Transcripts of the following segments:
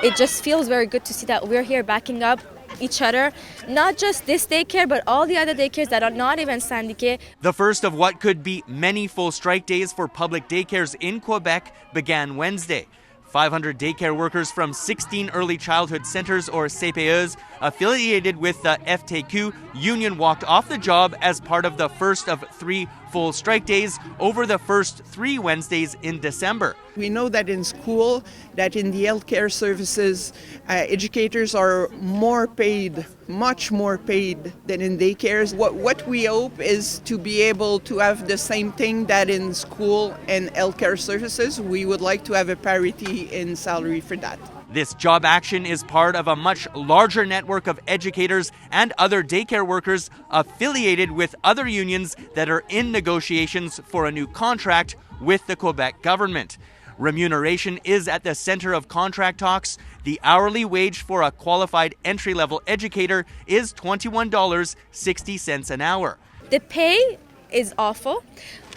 It just feels very good to see that we're here backing up each other, not just this daycare, but all the other daycares that are not even syndiqués. The first of what could be many full strike days for public daycares in Quebec began Wednesday. 500 daycare workers from 16 early childhood centers, or CPEs, affiliated with the FTQ union walked off the job as part of the first of 3 full strike days over the first 3 Wednesdays in December. We know that in school, that in the healthcare services, educators are more paid, much more paid than in daycares. What we hope is to be able to have the same thing that in school and healthcare services. We would like to have a parity in salary for that. This job action is part of a much larger network of educators and other daycare workers affiliated with other unions that are in negotiations for a new contract with the Quebec government. Remuneration is at the center of contract talks. The hourly wage for a qualified entry-level educator is $21.60 an hour. The pay is awful.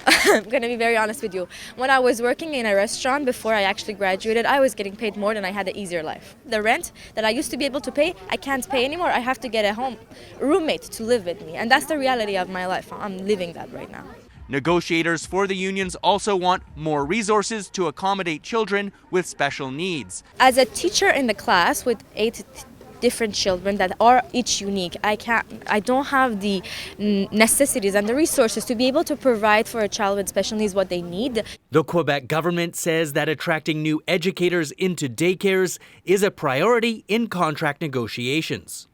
I'm going to be very honest with you. When I was working in a restaurant before I actually graduated, I was getting paid more than I had an easier life. The rent that I used to be able to pay, I can't pay anymore. I have to get a roommate to live with me. And that's the reality of my life. I'm living that right now. Negotiators for the unions also want more resources to accommodate children with special needs. As a teacher in the class with 8 different children that are each unique, I don't have the necessities and the resources to be able to provide for a child with special needs what they need. The Quebec government says that attracting new educators into daycares is a priority in contract negotiations.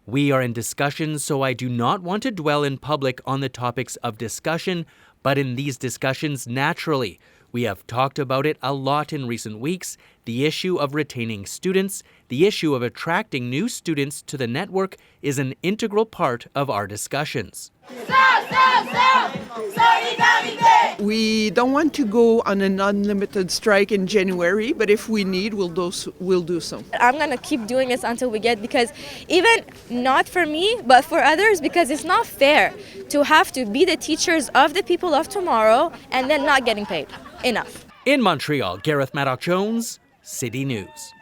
We are in discussions, so I do not want to dwell in public on the topics of discussion, but in these discussions, naturally, we have talked about it a lot in recent weeks, the issue of retaining students, the issue of attracting new students to the network is an integral part of our discussions. We don't want to go on an unlimited strike in January, but if we need, we'll do so. I'm going to keep doing this until we get, because even not for me, but for others, because it's not fair to have to be the teachers of the people of tomorrow and then not getting paid enough. In Montreal, Gareth Madoc-Jones, City News.